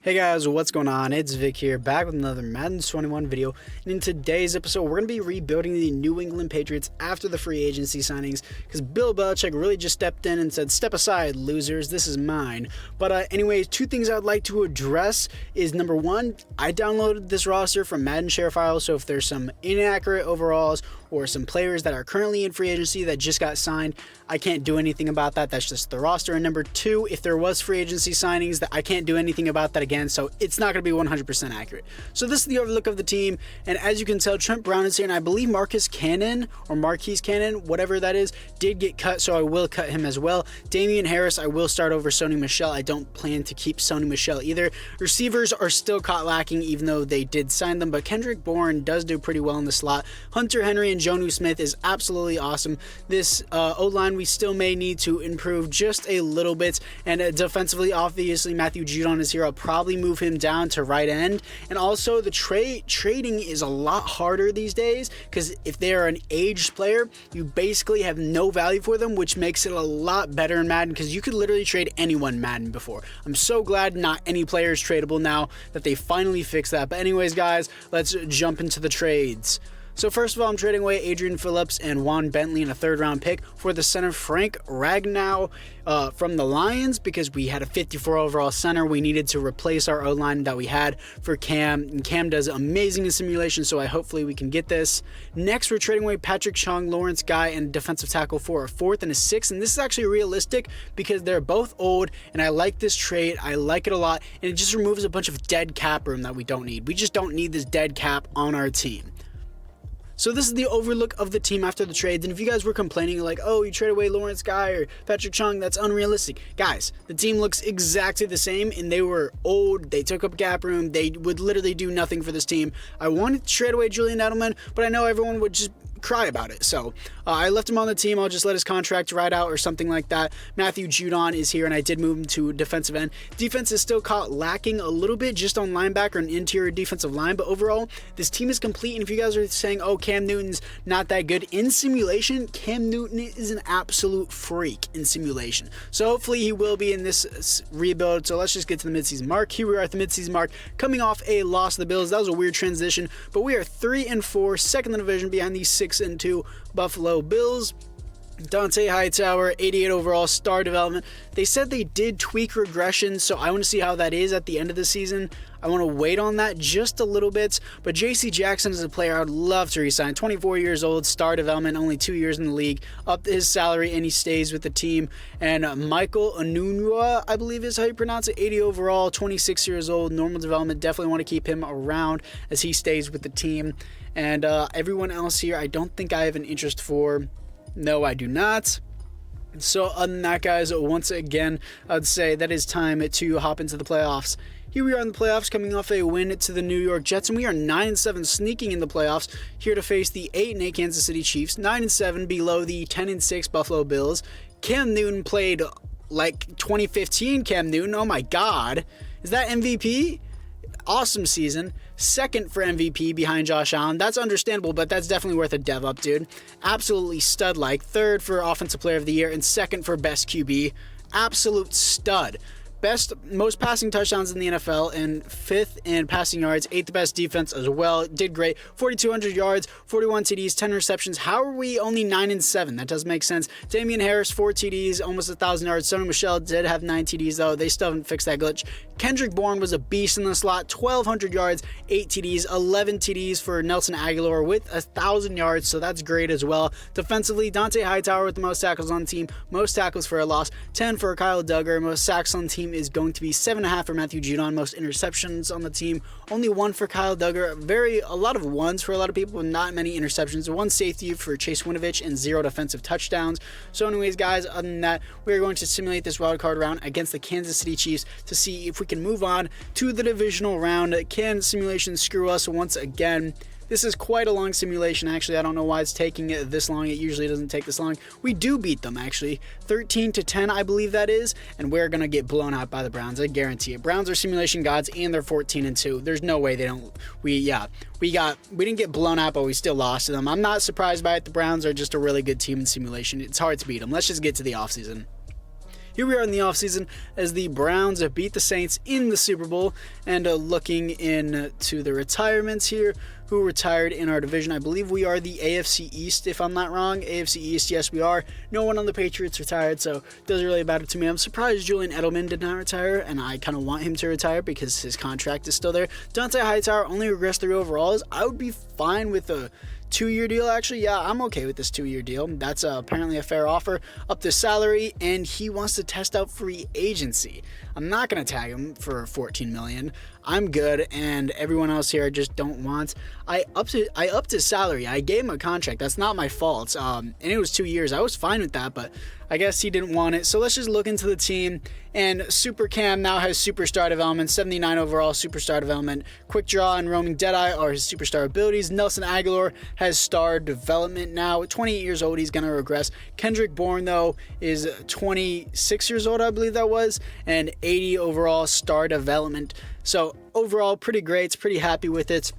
Hey guys, what's going on? It's Vic here, back with another Madden 21 video, and in today's episode, we're going to be rebuilding the New England Patriots after the free agency signings, because Bill Belichick really just stepped in and said, step aside, losers, this is mine. But anyways, two things I'd like to address is, number one, I downloaded this roster from Madden share files, so if there's some inaccurate overalls or some players that are currently in free agency that just got signed, I can't do anything about that. That's just the roster. And number two, if there was free agency signings, that I can't do anything about that again, so it's not going to be 100% accurate. So this is the overlook of the team, and as you can tell, Trent Brown is here, and I believe Marquise Cannon, whatever that is, did get cut, so I will cut him as well. Damian Harris, I will start over Sony Michel. I don't plan to keep Sony Michel either. Receivers are still caught lacking, even though they did sign them, but Kendrick Bourne does do pretty well in the slot. Hunter Henry and Jonnu Smith is absolutely awesome. This O-line we still may need to improve just a little bit, and defensively, obviously, Matthew Judon is here. I'll probably move him down to right end, and also the trading is a lot harder these days, because if they're an aged player, you basically have no value for them, which makes it a lot better in Madden, because you could literally trade anyone in Madden before. I'm so glad not any player is tradable now that they finally fixed that. But anyways, guys, let's jump into the trades. So first of all, I'm trading away Adrian Phillips and Juan Bentley in a third-round pick for the center Frank Ragnow from the Lions, because we had a 54 overall center. We needed to replace our O-line that we had for Cam, and Cam does amazing in simulation, so hopefully we can get this. Next, we're trading away Patrick Chung, Lawrence Guy, and defensive tackle for a fourth and a sixth, and this is actually realistic because they're both old, and I like this trade. I like it a lot, and it just removes a bunch of dead cap room that we don't need. We just don't need this dead cap on our team. So this is the overlook of the team after the trades, and if you guys were complaining like, oh, you trade away Lawrence Guy or Patrick Chung, that's unrealistic. Guys, the team looks exactly the same, and they were old, they took up gap room, they would literally do nothing for this team. I wanted to trade away Julian Edelman, but I know everyone would just cry about it, so I left him on the team. I'll just let his contract ride out or something like that. Matthew Judon is here, and I did move him to defensive end. Defense is still caught lacking a little bit just on linebacker and interior defensive line, but overall, this team is complete. And if you guys are saying, oh, Cam Newton's not that good in simulation, Cam Newton is an absolute freak in simulation, so hopefully he will be in this rebuild. So let's just get to the midseason mark. Here we are at the midseason mark, coming off a loss to the Bills. That was a weird transition, but we are 3-4, second in the division behind the 6-2 Buffalo Bills. Dante Hightower, 88 overall, star development. They said they did tweak regression, so I want to see how that is at the end of the season. I want to wait on that just a little bit, but J.C. Jackson is a player I'd love to re-sign. 24 years old, star development, only 2 years in the league, upped his salary, and he stays with the team. And Michael Onunua, I believe is how you pronounce it, 80 overall, 26 years old, normal development. Definitely want to keep him around as he stays with the team. And everyone else here, I don't think I have an interest for. No, I do not. So other than that, guys, once again, I'd say that is time to hop into the playoffs. Here we are in the playoffs, coming off a win to the New York Jets, and we are 9-7, sneaking in the playoffs, here to face the 8-8 Kansas City Chiefs, 9-7 below the 10-6 Buffalo Bills. Cam Newton played like 2015 Cam Newton. Oh my God. Is that MVP? Awesome season. Second for MVP behind Josh Allen. That's understandable, but that's definitely worth a dev up, dude. Absolutely stud-like. Third for Offensive Player of the Year and second for Best QB. Absolute stud. Most passing touchdowns in the NFL, and fifth in passing yards, eighth best defense as well. Did great. 4,200 yards, 41 TDs, 10 receptions. How are we only 9-7? That does make sense. Damian Harris, 4 TDs, almost 1,000 yards. Sony Michel did have 9 TDs, though. They still haven't fixed that glitch. Kendrick Bourne was a beast in the slot. 1,200 yards, 8 TDs, 11 TDs for Nelson Aguilar with 1,000 yards, so that's great as well. Defensively, Dante Hightower with the most tackles on the team, most tackles for a loss, 10 for Kyle Duggar, most sacks on the team is going to be 7.5 for Matthew Judon, most interceptions on the team, only 1 for Kyle Duggar. A lot of ones for a lot of people, not many interceptions. 1 safety for Chase Winovich and 0 defensive touchdowns. So anyways, guys, other than that, we're going to simulate this wildcard round against the Kansas City Chiefs to see if we can move on to the divisional round. Can simulation screw us once again? This is quite a long simulation, actually. I don't know why it's taking it this long. It usually doesn't take this long. We do beat them, actually. 13-10, I believe that is, and we're going to get blown out by the Browns. I guarantee it. Browns are simulation gods, and they're 14-2. There's no way they don't. We didn't get blown out, but we still lost to them. I'm not surprised by it. The Browns are just a really good team in simulation. It's hard to beat them. Let's just get to the offseason. Here we are in the offseason as the Browns beat the Saints in the Super Bowl, and looking into the retirements here. Who retired in our division? I believe we are the AFC East, if I'm not wrong. AFC East, yes, we are. No one on the Patriots retired, so it doesn't really matter to me. I'm surprised Julian Edelman did not retire, and I kind of want him to retire because his contract is still there. Dante Hightower only regressed 3 overalls. I would be fine with a 2-year deal, actually. Yeah, I'm okay with this 2-year deal. That's apparently a fair offer, up to salary, and he wants to test out free agency. I'm not going to tag him for $14 million. I'm good, and everyone else here I just don't want. I upped his salary. I gave him a contract. That's not my fault. And it was 2 years. I was fine with that, but I guess he didn't want it. So let's just look into the team. And Super Cam now has superstar development, 79 overall superstar development. Quick Draw and Roaming Deadeye are his superstar abilities. Nelson Aguilar has star development now. 28 years old, he's going to regress. Kendrick Bourne, though, is 26 years old, I believe that was, and 80 overall star development. So overall, pretty great. Pretty happy with it.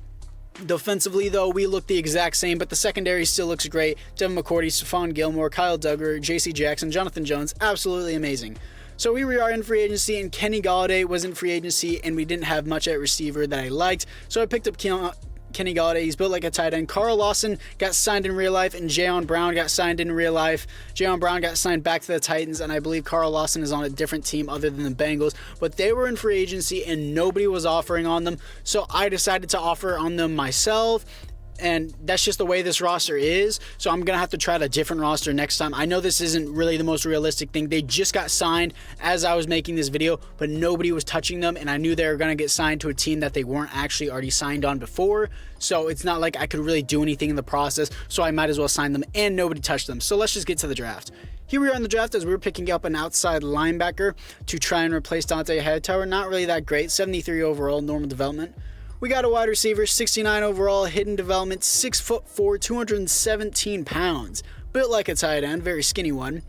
Defensively, though, we look the exact same, but the secondary still looks great. Devin McCourty, Stephon Gilmore, Kyle Duggar, J.C. Jackson, Jonathan Jones, absolutely amazing. So here we are in free agency, and Kenny Golladay was in free agency, and we didn't have much at receiver that I liked. So I picked up Kenny Golladay. He's built like a tight end. Carl Lawson got signed in real life, and Jayon Brown got signed in real life. Jayon Brown got signed back to the Titans, and I believe Carl Lawson is on a different team other than the Bengals. But they were in free agency, and nobody was offering on them. So I decided to offer on them myself. And that's just the way this roster is. So I'm going to have to try a different roster next time. I know this isn't really the most realistic thing. They just got signed as I was making this video, but nobody was touching them. And I knew they were going to get signed to a team that they weren't actually already signed on before. So it's not like I could really do anything in the process. So I might as well sign them, and nobody touched them. So let's just get to the draft. Here we are in the draft as we were picking up an outside linebacker to try and replace Dante Hightower. Not really that great. 73 overall, normal development. We got a wide receiver, 69 overall, hidden development, 6'4", 217 pounds. Built like a tight end, very skinny one.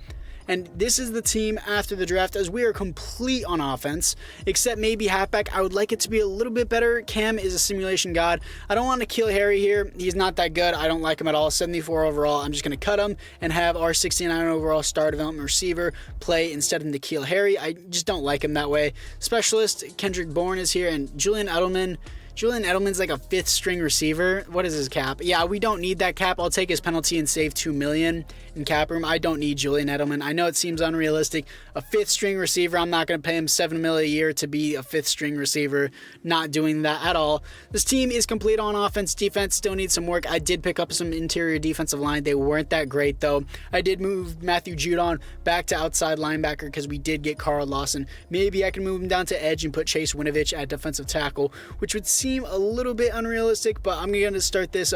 And this is the team after the draft as we are complete on offense, except maybe halfback. I would like it to be a little bit better. Cam is a simulation god. I don't want to kill Harry here. He's not that good. I don't like him at all. 74 overall. I'm just going to cut him and have our 69 overall star development receiver play instead of N'Keal Harry. I just don't like him that way. Specialist, Kendrick Bourne is here, and Julian Edelman's like a 5th string receiver. What is his cap? Yeah, we don't need that cap. I'll take his penalty and save $2 million in cap room. I don't need Julian Edelman. I know it seems unrealistic. A 5th string receiver, I'm not going to pay him $7 million a year to be a 5th string receiver. Not doing that at all. This team is complete on offense. Defense still needs some work. I did pick up some interior defensive line. They weren't that great, though. I did move Matthew Judon back to outside linebacker because we did get Carl Lawson. Maybe I can move him down to edge and put Chase Winovich at defensive tackle, which would seem a little bit unrealistic, but I'm going to start this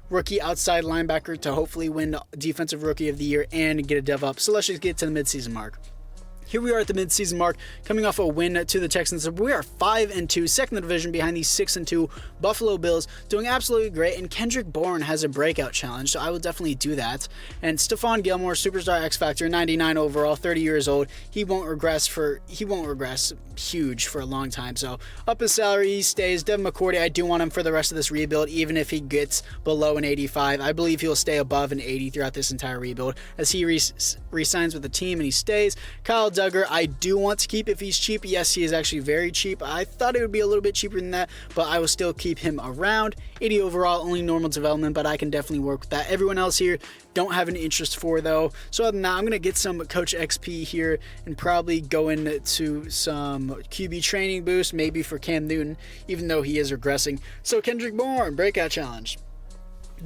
rookie outside linebacker to hopefully win Defensive Rookie of the Year and get a dev up. So let's just get to the midseason mark. Here we are at the midseason mark, coming off a win to the Texans. We are 5-2, second in the division behind the 6-2 Buffalo Bills, doing absolutely great. And Kendrick Bourne has a breakout challenge, so I will definitely do that. And Stephon Gilmore, superstar X Factor, 99 overall, 30 years old. He won't regress huge for a long time. So up his salary, he stays. Devin McCourty, I do want him for the rest of this rebuild, even if he gets below an 85. I believe he'll stay above an 80 throughout this entire rebuild as he re-signs with the team and he stays. Kyle Duggar, I do want to keep if he's cheap. Yes, he is actually very cheap. I thought it would be a little bit cheaper than that, but I will still keep him around. 80 overall, only normal development, but I can definitely work with that. Everyone else here don't have an interest for, though. So other than that, I'm going to get some Coach XP here and probably go into some QB training boost, maybe for Cam Newton, even though he is regressing. So Kendrick Bourne, breakout challenge.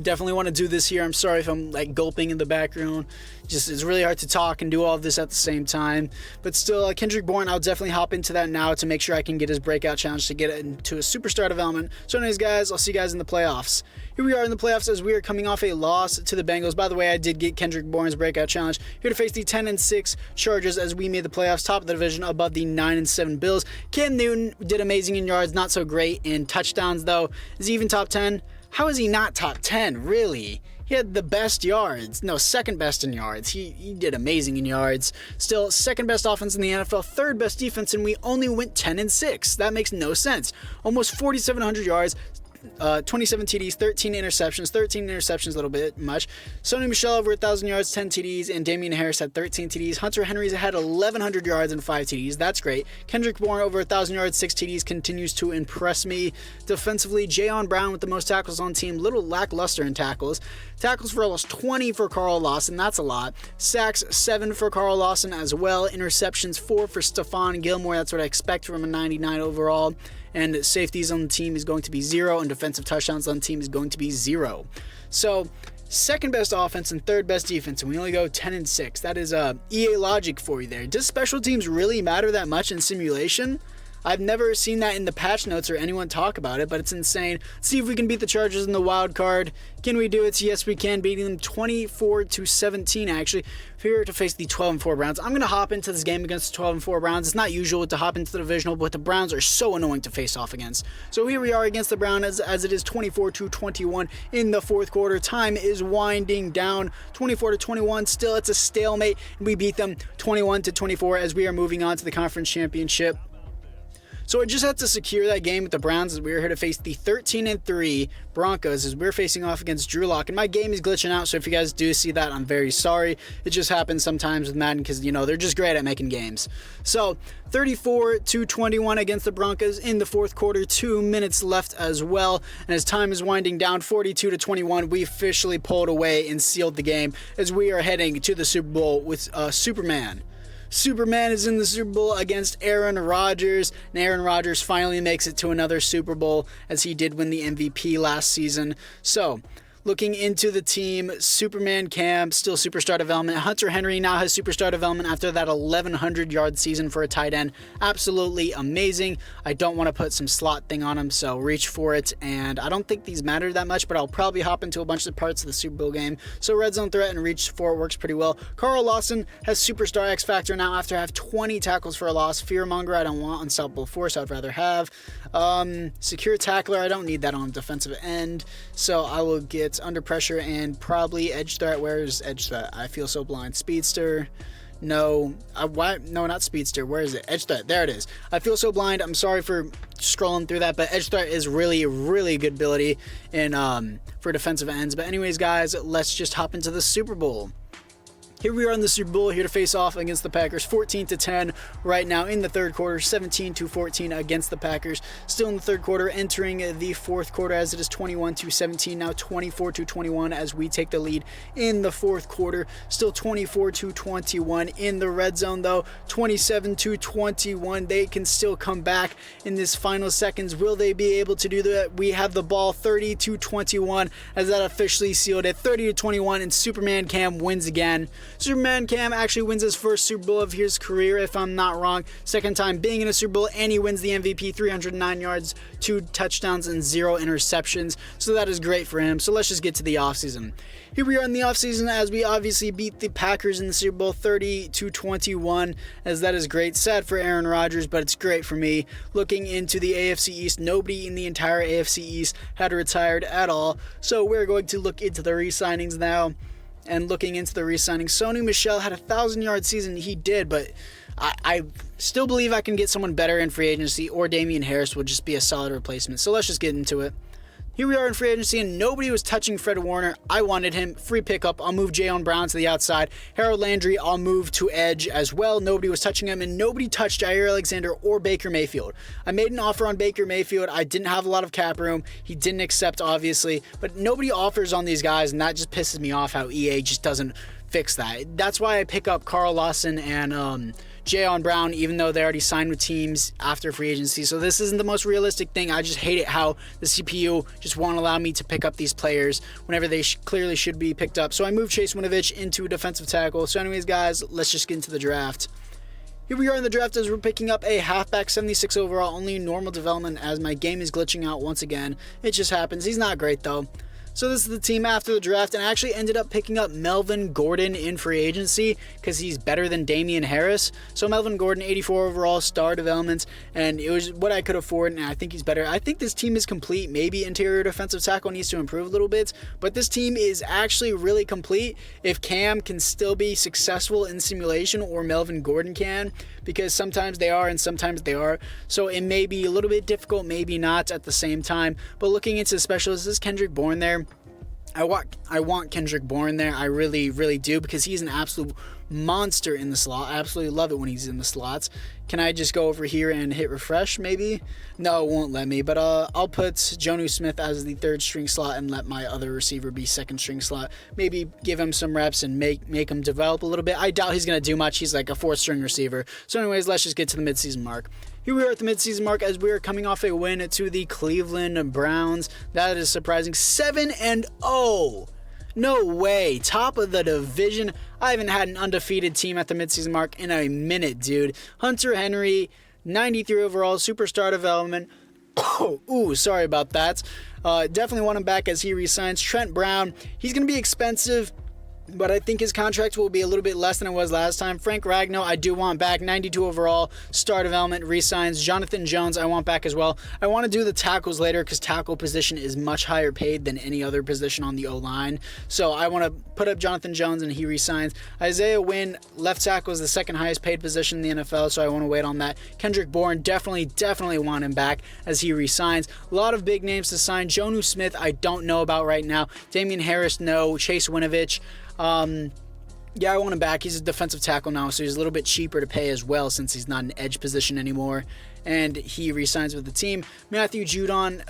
Definitely want to do this here. I'm sorry if I'm like gulping in the background. Just it's really hard to talk and do all of this at the same time. But still, Kendrick Bourne, I'll definitely hop into that now to make sure I can get his breakout challenge to get into a superstar development. So anyways, guys, I'll see you guys in the playoffs. Here we are in the playoffs as we are coming off a loss to the Bengals. By the way, I did get Kendrick Bourne's breakout challenge. Here to face the 10-6 Chargers as we made the playoffs, top of the division above the 9-7 Bills. Cam Newton did amazing in yards, not so great in touchdowns though. Is he even top 10? How is he not top 10, really? He had the best yards. No, second best in yards. He did amazing in yards. Still, second best offense in the NFL, third best defense, and we only went 10-6. That makes no sense. Almost 4,700 yards, 27 TDs, 13 interceptions, a little bit much. Sony Michel over 1,000 yards, 10 TDs, and Damian Harris had 13 TDs. Hunter Henry's had 1,100 yards and 5 TDs. That's great. Kendrick Bourne over 1,000 yards, 6 TDs, continues to impress me. Defensively, Jayon Brown with the most tackles on team, little lackluster in tackles. Tackles for almost 20 for Carl Lawson, that's a lot. Sacks, 7 for Carl Lawson as well. Interceptions, 4 for Stephon Gilmore, that's what I expect from a 99 overall. And safeties on the team is going to be 0, and defensive touchdowns on the team is going to be 0. So, second best offense and third best defense, and we only go 10-6. That is EA logic for you there. Does special teams really matter that much in simulation? I've never seen that in the patch notes or anyone talk about it, but it's insane. Let's see if we can beat the Chargers in the wild card. Can we do it? Yes, we can, beating them 24-17, actually. Here to face the 12-4 Browns. I'm going to hop into this game against the 12-4 Browns. It's not usual to hop into the divisional, but the Browns are so annoying to face off against. So here we are against the Browns as it is 24-21 in the fourth quarter. Time is winding down. 24-21. Still, it's a stalemate, and we beat them 21-24 as we are moving on to the conference championship. So I just had to secure that game with the Browns as we were here to face the 13-3 Broncos as we're facing off against Drew Lock. And my game is glitching out, so if you guys do see that, I'm very sorry. It just happens sometimes with Madden because, they're just great at making games. So 34-21 against the Broncos in the fourth quarter, 2 minutes left as well. And as time is winding down, 42-21, we officially pulled away and sealed the game as we are heading to the Super Bowl with Superman. Superman is in the Super Bowl against Aaron Rodgers, and Aaron Rodgers finally makes it to another Super Bowl as he did win the MVP last season. So, looking into the team, Superman Cam, still superstar development. Hunter Henry now has superstar development after that 1,100-yard season for a tight end. Absolutely amazing. I don't want to put some slot thing on him, so reach for it. And I don't think these matter that much, but I'll probably hop into a bunch of parts of the Super Bowl game. So red zone threat and reach for it works pretty well. Carl Lawson has superstar X Factor now after I have 20 tackles for a loss. Fearmonger I don't want. Unstoppable Force I'd rather have. Secure Tackler I don't need that on defensive end. So I will get under pressure and probably edge threat. Where's edge threat? I feel so blind. Speedster. No. No, not speedster. Where is it? Edge threat. There it is. I feel so blind. I'm sorry for scrolling through that, but edge threat is really, really good ability in for defensive ends. But anyways, guys, let's just hop into the Super Bowl. Here we are in the Super Bowl, here to face off against the Packers, 14-10 right now in the third quarter, 17-14 against the Packers. Still in the third quarter, entering the fourth quarter as it is 21-17, now 24-21 as we take the lead in the fourth quarter. Still 24-21 in the red zone though, 27-21. They can still come back in this final seconds. Will they be able to do that? We have the ball 30-21 as that officially sealed it, 30-21, and Superman Cam wins again. Superman Cam actually wins his first Super Bowl of his career, if I'm not wrong. Second time being in a Super Bowl, and he wins the MVP, 309 yards, 2 touchdowns, and 0 interceptions. So that is great for him. So let's just get to the offseason. Here we are in the offseason as we obviously beat the Packers in the Super Bowl 30-21, as that is great. Sad for Aaron Rodgers, but it's great for me. Looking into the AFC East, nobody in the entire AFC East had retired at all. So we're going to look into the re-signings now. And looking into the re-signing, Sony Michel had a 1,000-yard season. He did, but I still believe I can get someone better in free agency, or Damian Harris would just be a solid replacement. So let's just get into it. Here we are in free agency, and nobody was touching Fred Warner. I wanted him. Free pickup. I'll move Jayon Brown to the outside. Harold Landry, I'll move to edge as well. Nobody was touching him, and nobody touched Jair Alexander or Baker Mayfield. I made an offer on Baker Mayfield. I didn't have a lot of cap room. He didn't accept, obviously, but nobody offers on these guys, and that just pisses me off how EA just doesn't fix that. That's why I pick up Carl Lawson and Jayon Brown, even though they already signed with teams after free agency. So this isn't the most realistic thing. I just hate it how the CPU just won't allow me to pick up these players whenever they clearly should be picked up. So I moved Chase Winovich into a defensive tackle. So anyways, guys, let's just get into the draft. Here we are in the draft as we're picking up a halfback, 76 overall, only normal development as my game is glitching out once again. It just happens. He's not great though. So this is the team after the draft, and I actually ended up picking up Melvin Gordon in free agency because he's better than Damian Harris. So Melvin Gordon, 84 overall, star development, and it was what I could afford, and I think he's better. I think this team is complete. Maybe interior defensive tackle needs to improve a little bit, but this team is actually really complete if Cam can still be successful in simulation, or Melvin Gordon can, because sometimes they are and sometimes they are. So it may be a little bit difficult, maybe not at the same time. But looking into the specialists, is Kendrick Bourne there? I want Kendrick Bourne there. I really, really do, because he's an absolute monster in the slot. I absolutely love it when he's in the slots. Can I just go over here and hit refresh, maybe? No, it won't let me, but I'll put Jonnu Smith as the third string slot and let my other receiver be second string slot. Maybe give him some reps and make him develop a little bit. I doubt he's going to do much. He's like a fourth string receiver. So anyways, let's just get to the midseason mark. Here we are at the midseason mark as we are coming off a win to the Cleveland Browns. That is surprising. 7-0. No way. Top of the division. I haven't had an undefeated team at the midseason mark in a minute, dude. Hunter Henry, 93 overall, superstar development. Ooh, sorry about that. Definitely want him back as he resigns. Trent Brown, he's going to be expensive, but I think his contract will be a little bit less than it was last time. Frank Ragnow, I do want back. 92 overall, star development, resigns. Jonathan Jones, I want back as well. I want to do the tackles later because tackle position is much higher paid than any other position on the O-line. So I want to put up Jonathan Jones and he resigns. Isaiah Wynn, left tackle, is the second highest paid position in the NFL, so I want to wait on that. Kendrick Bourne, definitely want him back as he resigns. A lot of big names to sign. Jonnu Smith, I don't know about right now. Damian Harris, no. Chase Winovich. Yeah, I want him back. He's a defensive tackle now, so he's a little bit cheaper to pay as well since he's not an edge position anymore. And he re-signs with the team. Matthew Judon,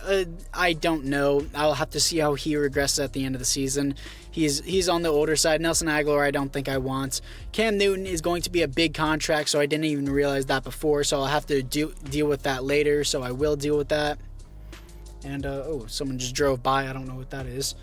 I don't know. I'll have to see how he regresses at the end of the season. He's on the older side. Nelson Aguilar, I don't think I want. Cam Newton is going to be a big contract, so I didn't even realize that before, so I'll have to deal with that later, so I will deal with that. And, oh, someone just drove by. I don't know what that is.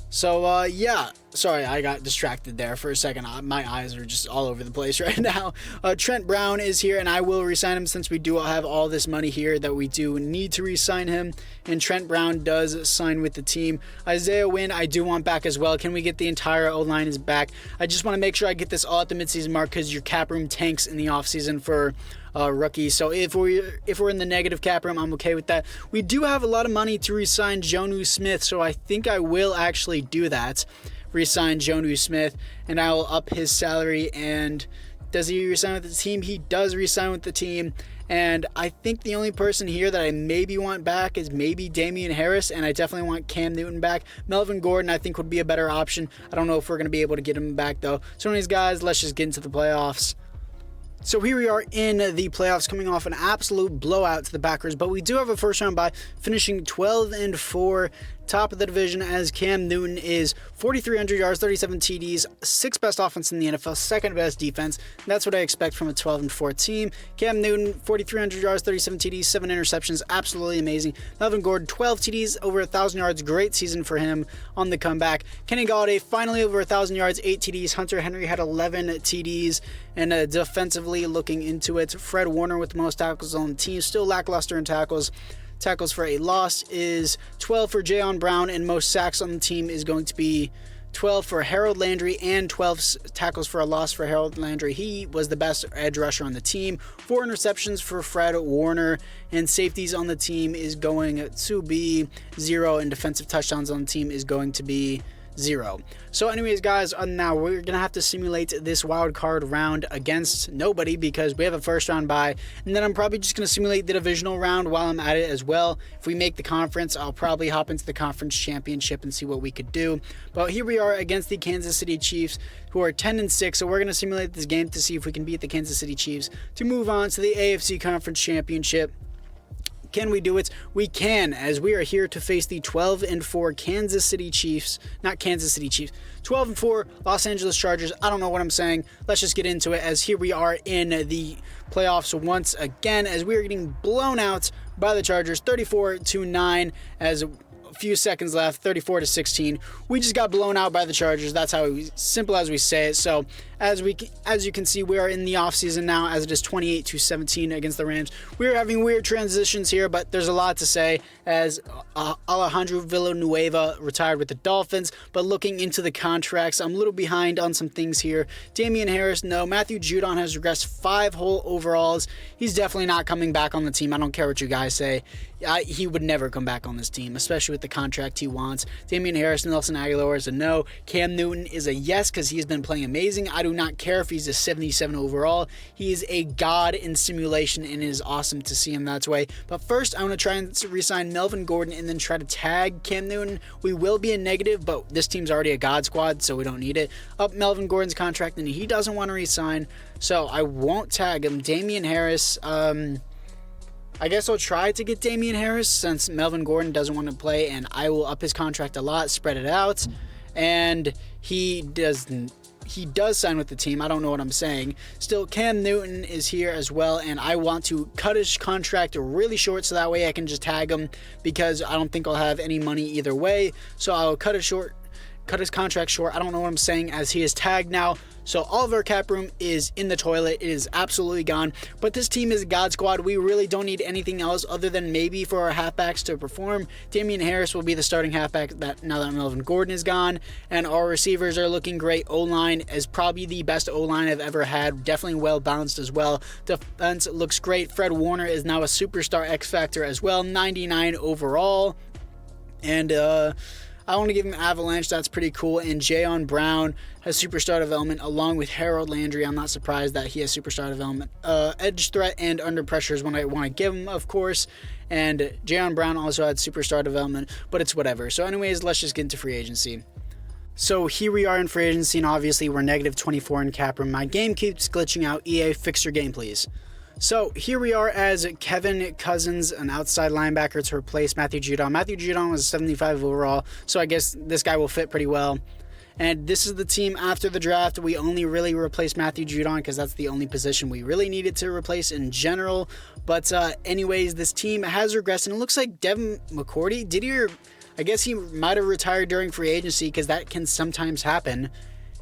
So, yeah, sorry, I got distracted there for a second. My eyes are just all over the place right now. Trent Brown is here, and I will re-sign him since we do have all this money here that we do need to re-sign him. And Trent Brown does sign with the team. Isaiah Wynn, I do want back as well. Can we get the entire O-line is back? I just want to make sure I get this all at the midseason mark because your cap room tanks in the offseason for rookies. So if we're in the negative cap room, I'm okay with that. We do have a lot of money to re-sign Jonnu Smith, so I think I will actually do that. Re-sign Jonnu Smith, and I will up his salary. And does he re-sign with the team? He does re-sign with the team. And I think the only person here that I maybe want back is maybe Damian Harris, and I definitely want Cam Newton back. Melvin Gordon, I think, would be a better option. I don't know if we're going to be able to get him back, though. So anyways, guys, let's just get into the playoffs. So here we are in the playoffs, coming off an absolute blowout to the Packers, but we do have a first round bye, finishing 12-4, top of the division, as Cam Newton is 4,300 yards, 37 TDs, 6th best offense in the NFL, 2nd best defense. That's what I expect from a 12-4 team. Cam Newton, 4,300 yards, 37 TDs, 7 interceptions, absolutely amazing. Melvin Gordon, 12 TDs, over 1,000 yards, great season for him on the comeback. Kenny Golladay, finally over 1,000 yards, 8 TDs. Hunter Henry had 11 TDs, and defensively looking into it, Fred Warner with the most tackles on the team, still lackluster in tackles. Tackles for a loss is 12 for Jayon Brown, and most sacks on the team is going to be 12 for Harold Landry and 12 tackles for a loss for Harold Landry. He was the best edge rusher on the team. 4 interceptions for Fred Warner, and safeties on the team is going to be 0, and defensive touchdowns on the team is going to be 0. So anyways, guys, now we're gonna have to simulate this wild card round against nobody because we have a first round bye, and then I'm probably just gonna simulate the divisional round while I'm at it as well. If we make the conference, I'll probably hop into the conference championship and see what we could do. But here we are against the Kansas City Chiefs, who are 10-6, so we're gonna simulate this game to see if we can beat the Kansas City Chiefs to move on to the AFC Conference Championship. Can we do it? We can, as we are here to face the 12-4 Kansas City Chiefs, not Kansas City Chiefs, 12-4 Los Angeles Chargers. I don't know what I'm saying. Let's just get into it, as here we are in the playoffs once again, as we are getting blown out by the Chargers, 34-9, as few seconds left, 34-16. We just got blown out by the Chargers. That's how simple as we say it. So as you can see, we are in the offseason now, as it is 28-17 against the Rams. We are having weird transitions here, but there's a lot to say, as Alejandro Villanueva retired with the Dolphins. But looking into the contracts, I'm a little behind on some things here. Damian Harris, no. Matthew Judon has regressed 5 whole overalls. He's definitely not coming back on the team. I don't care what you guys say. He would never come back on this team, especially with the contract he wants. Damian Harris, Nelson Aguilar is a no. Cam Newton is a yes, because he's been playing amazing. I do not care if he's a 77 overall. He is a god in simulation, and it is awesome to see him that way. But first, I want to try and re-sign Melvin Gordon and then try to tag Cam Newton. We will be in negative, but this team's already a god squad, so we don't need it. Up Melvin Gordon's contract, and he doesn't want to re-sign, so I won't tag him. Damian Harris, I guess I'll try to get Damian Harris since Melvin Gordon doesn't want to play, and I will up his contract a lot, spread it out, and he does sign with the team. I don't know what I'm saying. Still, Cam Newton is here as well, and I want to cut his contract really short so that way I can just tag him, because I don't think I'll have any money either way, so I'll cut his contract short. I don't know what I'm saying, as he is tagged now. So all of our cap room is in the toilet. It is absolutely gone. But this team is a god squad. We really don't need anything else other than maybe for our halfbacks to perform. Damian Harris will be the starting halfback now that Melvin Gordon is gone. And our receivers are looking great. O-line is probably the best O-line I've ever had. Definitely well balanced as well. Defense looks great. Fred Warner is now a superstar X Factor as well. 99 overall. And I want to give him Avalanche. That's pretty cool. And Jayon Brown has superstar development along with Harold Landry. I'm not surprised that he has superstar development. Edge threat and under pressure is what I want to give him, of course. And Jayon Brown also had superstar development, but it's whatever. So anyways, let's just get into free agency. So here we are in free agency, and obviously we're negative 24 in cap room. My game keeps glitching out. EA, fix your game, please. So here we are as Kevin Cousins, an outside linebacker to replace Matthew Judon. Matthew Judon was 75 overall, so I guess this guy will fit pretty well. And this is the team after the draft. We only really replaced Matthew Judon because that's the only position we really needed to replace in general. But anyways, this team has regressed, and it looks like Devin McCourty, I guess he might have retired during free agency, because that can sometimes happen.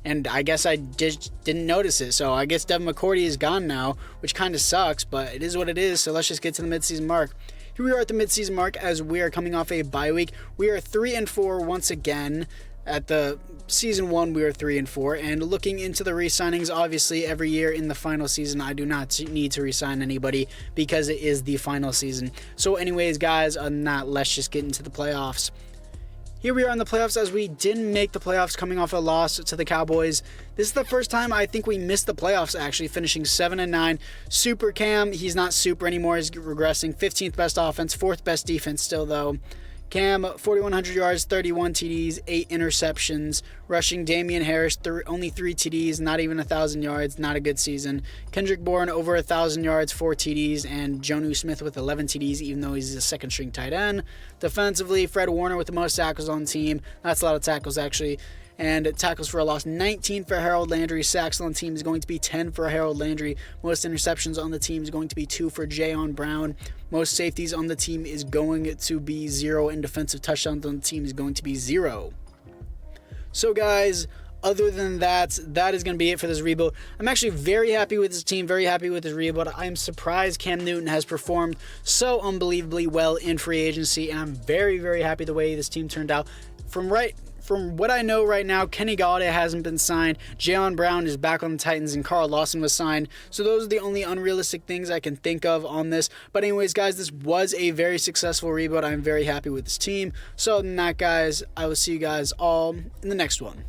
And I guess I didn't notice it. So I guess Devin McCourty is gone now, which kind of sucks, but it is what it is. So let's just get to the midseason mark. Here we are at the midseason mark, as we are coming off a bye week. We are 3-4 once again. At the season 1, we were 3-4. And looking into the re-signings, obviously every year in the final season, I do not need to re-sign anybody because it is the final season. So anyways, guys, other than that, let's just get into the playoffs. Here we are in the playoffs, as we didn't make the playoffs coming off a loss to the Cowboys. This is the first time I think we missed the playoffs, actually, finishing 7-9. Super Cam, he's not super anymore. He's regressing. 15th best offense, 4th best defense still, though. Cam, 4,100 yards, 31 TDs, 8 interceptions. Rushing, Damian Harris, only 3 TDs, not even 1,000 yards, not a good season. Kendrick Bourne, over 1,000 yards, 4 TDs, and Jonnu Smith with 11 TDs, even though he's a second-string tight end. Defensively, Fred Warner with the most tackles on the team. That's a lot of tackles, actually. And tackles for a loss, 19 for Harold Landry. Sacks on the team is going to be 10 for Harold Landry. Most interceptions on the team is going to be 2 for Jayon Brown. Most safeties on the team is going to be 0, and defensive touchdowns on the team is going to be 0. So guys, other than that, that is going to be it for this rebuild. I'm actually very happy with this team, very happy with this rebuild. I'm surprised Cam Newton has performed so unbelievably well in free agency, and I'm very, very happy the way this team turned out. From what I know right now, Kenny Golladay hasn't been signed. Jayon Brown is back on the Titans, and Carl Lawson was signed. So those are the only unrealistic things I can think of on this. But anyways, guys, this was a very successful rebuild. I'm very happy with this team. So other than that, guys, I will see you guys all in the next one.